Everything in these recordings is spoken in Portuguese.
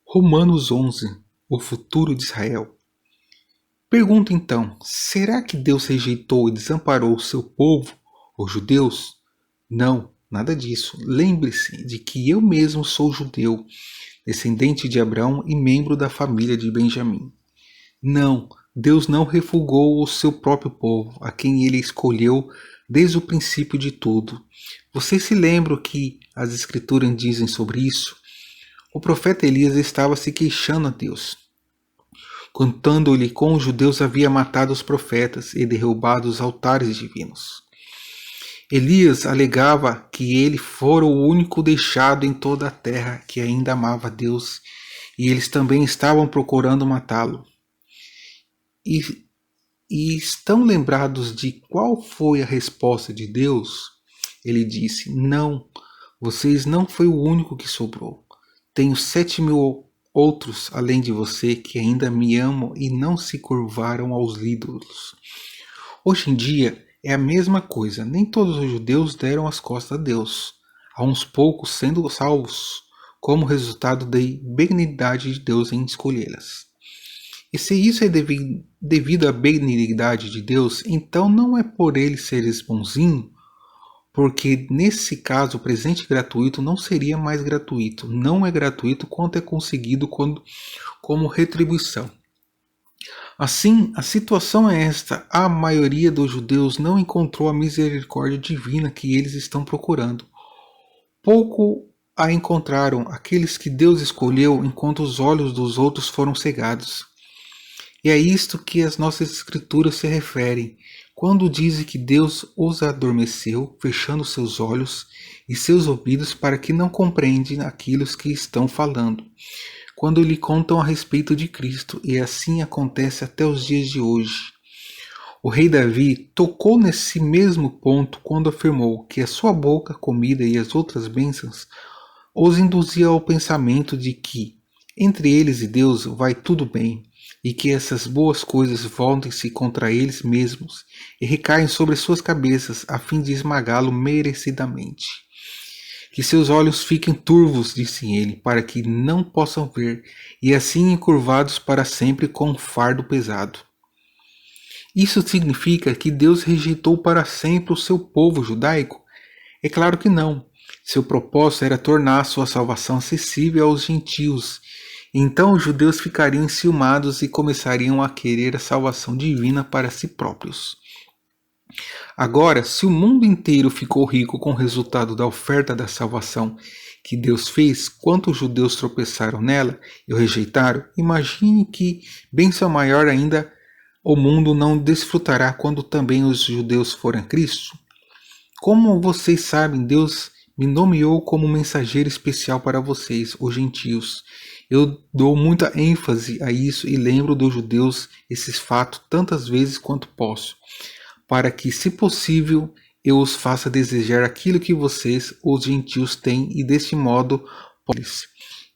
Romanos 11. O futuro de Israel. Pergunta então, será que Deus rejeitou e desamparou o seu povo, os judeus? Não, nada disso. Lembre-se de que eu mesmo sou judeu, descendente de Abraão e membro da família de Benjamim. Não, Deus não refugou o seu próprio povo, a quem ele escolheu desde o princípio de tudo. Vocês se lembram que as escrituras dizem sobre isso? O profeta Elias estava se queixando a Deus, contando-lhe como os judeus haviam matado os profetas e derrubado os altares divinos. Elias alegava que ele fora o único deixado em toda a terra que ainda amava a Deus, e eles também estavam procurando matá-lo. E estão lembrados de qual foi a resposta de Deus? Ele disse, não, vocês não foi o único que sobrou. Tenho 7.000 outros além de você que ainda me amam e não se curvaram aos ídolos. Hoje em dia é a mesma coisa, nem todos os judeus deram as costas a Deus, há uns poucos sendo salvos, como resultado da benignidade de Deus em escolhê-las. E se isso é devido à benignidade de Deus, então não é por ele seres bonzinho, porque nesse caso o presente gratuito não seria mais gratuito, não é gratuito quanto é conseguido como retribuição. Assim, a situação é esta, a maioria dos judeus não encontrou a misericórdia divina que eles estão procurando. Pouco a encontraram aqueles que Deus escolheu enquanto os olhos dos outros foram cegados. E é isto que as nossas escrituras se referem, quando dizem que Deus os adormeceu, fechando seus olhos e seus ouvidos para que não compreendem aquilo que estão falando, quando lhe contam a respeito de Cristo, e assim acontece até os dias de hoje. O rei Davi tocou nesse mesmo ponto quando afirmou que a sua boca, comida e as outras bênçãos os induzia ao pensamento de que, entre eles e Deus, vai tudo bem, e que essas boas coisas voltem-se contra eles mesmos e recaem sobre suas cabeças a fim de esmagá-lo merecidamente. Que seus olhos fiquem turvos, disse ele, para que não possam ver, e assim encurvados para sempre com um fardo pesado. Isso significa que Deus rejeitou para sempre o seu povo judaico? É claro que não. Seu propósito era tornar a sua salvação acessível aos gentios. Então os judeus ficariam enciumados e começariam a querer a salvação divina para si próprios. Agora, se o mundo inteiro ficou rico com o resultado da oferta da salvação que Deus fez, quantos judeus tropeçaram nela e o rejeitaram, imagine que bênção maior ainda o mundo não desfrutará quando também os judeus forem a Cristo. Como vocês sabem, Deus me nomeou como mensageiro especial para vocês, os gentios. Eu dou muita ênfase a isso e lembro dos judeus esses fatos tantas vezes quanto posso, para que, se possível, eu os faça desejar aquilo que vocês, os gentios, têm e deste modo podes.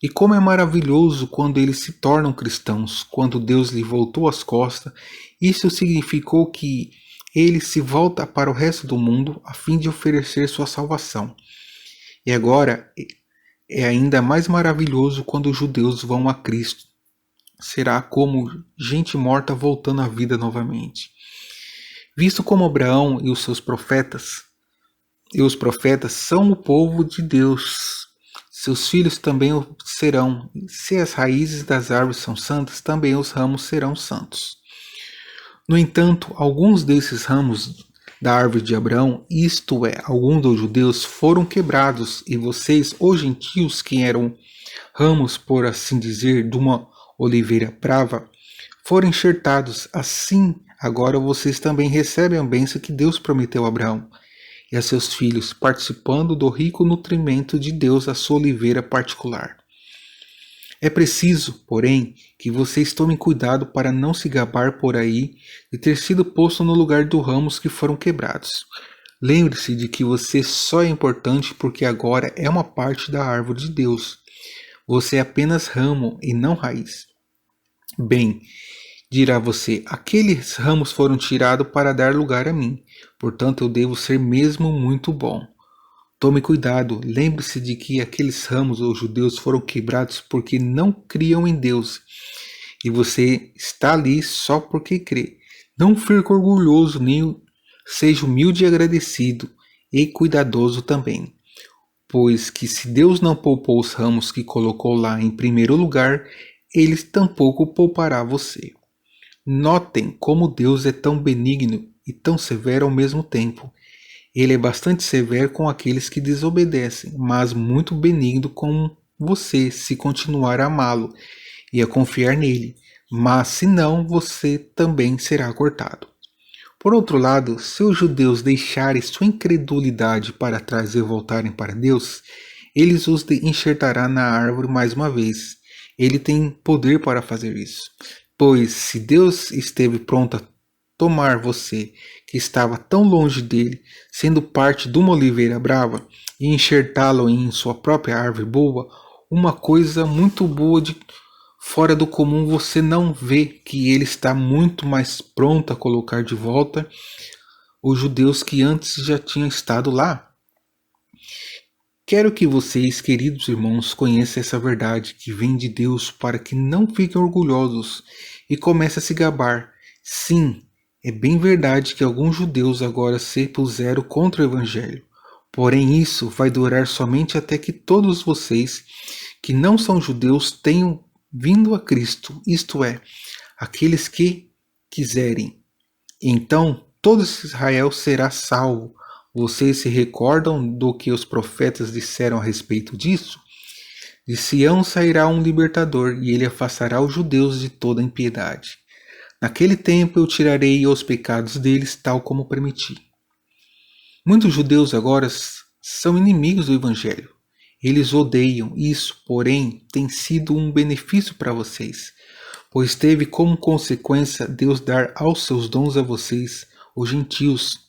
E como é maravilhoso quando eles se tornam cristãos, quando Deus lhe voltou as costas, isso significou que ele se volta para o resto do mundo a fim de oferecer sua salvação. E agora é ainda mais maravilhoso quando os judeus vão a Cristo. Será como gente morta voltando à vida novamente. Visto como Abraão e os profetas são o povo de Deus, seus filhos também o serão. Se as raízes das árvores são santas, também os ramos serão santos. No entanto, alguns desses ramos da árvore de Abraão, isto é, alguns dos judeus, foram quebrados, e vocês, os gentios, que eram ramos, por assim dizer, de uma oliveira brava, foram enxertados. Assim, agora vocês também recebem a bênção que Deus prometeu a Abraão e a seus filhos, participando do rico nutrimento de Deus, a sua oliveira particular. É preciso, porém, que vocês tomem cuidado para não se gabar por aí de ter sido posto no lugar dos ramos que foram quebrados. Lembre-se de que você só é importante porque agora é uma parte da árvore de Deus. Você é apenas ramo e não raiz. Bem, dirá você, aqueles ramos foram tirados para dar lugar a mim, portanto eu devo ser mesmo muito bom. Tome cuidado, lembre-se de que aqueles ramos ou judeus foram quebrados porque não criam em Deus. E você está ali só porque crê. Não fique orgulhoso, nem seja humilde e agradecido, e cuidadoso também. Pois que se Deus não poupou os ramos que colocou lá em primeiro lugar, ele tampouco poupará você. Notem como Deus é tão benigno e tão severo ao mesmo tempo. Ele é bastante severo com aqueles que desobedecem, mas muito benigno com você se continuar a amá-lo e a confiar nele. Mas se não, você também será cortado. Por outro lado, se os judeus deixarem sua incredulidade para trás e voltarem para Deus, ele os enxertará na árvore mais uma vez. Ele tem poder para fazer isso. Pois se Deus esteve pronto a tomar você, que estava tão longe dele, sendo parte de uma oliveira brava, e enxertá-lo em sua própria árvore boa, uma coisa muito boa de fora do comum, você não vê que ele está muito mais pronto a colocar de volta os judeus que antes já tinham estado lá? Quero que vocês, queridos irmãos, conheçam essa verdade que vem de Deus para que não fiquem orgulhosos e comecem a se gabar. Sim, é bem verdade que alguns judeus agora se puseram contra o Evangelho. Porém, isso vai durar somente até que todos vocês que não são judeus tenham vindo a Cristo, isto é, aqueles que quiserem. Então, todo Israel será salvo. Vocês se recordam do que os profetas disseram a respeito disso? De Sião sairá um libertador, e ele afastará os judeus de toda impiedade. Naquele tempo eu tirarei os pecados deles, tal como prometi. Muitos judeus agora são inimigos do Evangelho. Eles odeiam isso, porém, tem sido um benefício para vocês, pois teve como consequência Deus dar aos seus dons a vocês, os gentios.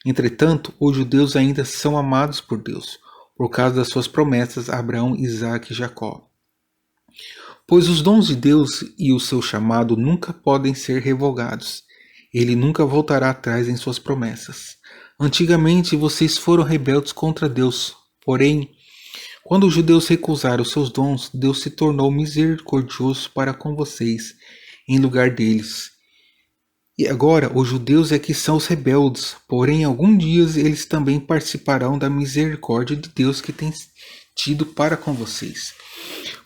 Entretanto, os judeus ainda são amados por Deus, por causa das suas promessas a Abraão, Isaque e Jacó. Pois os dons de Deus e o seu chamado nunca podem ser revogados. Ele nunca voltará atrás em suas promessas. Antigamente vocês foram rebeldes contra Deus, porém, quando os judeus recusaram seus dons, Deus se tornou misericordioso para com vocês, em lugar deles. E agora os judeus é que são os rebeldes, porém algum dia eles também participarão da misericórdia de Deus que tem tido para com vocês.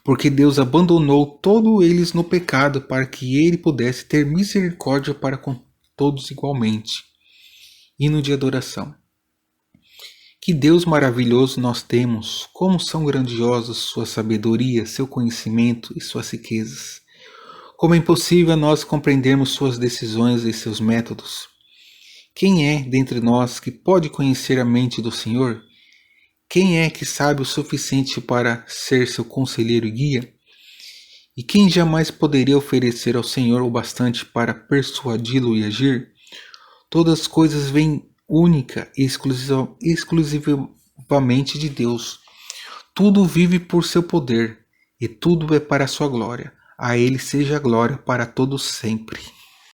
Porque Deus abandonou todos eles no pecado para que ele pudesse ter misericórdia para com todos igualmente. Hino de adoração. Que Deus maravilhoso nós temos, como são grandiosos sua sabedoria, seu conhecimento e suas riquezas. Como é impossível a nós compreendermos suas decisões e seus métodos. Quem é dentre nós que pode conhecer a mente do Senhor? Quem é que sabe o suficiente para ser seu conselheiro e guia? E quem jamais poderia oferecer ao Senhor o bastante para persuadi-lo e agir? Todas as coisas vêm única e exclusivamente de Deus. Tudo vive por seu poder, e tudo é para a sua glória. A ele seja a glória para todos sempre.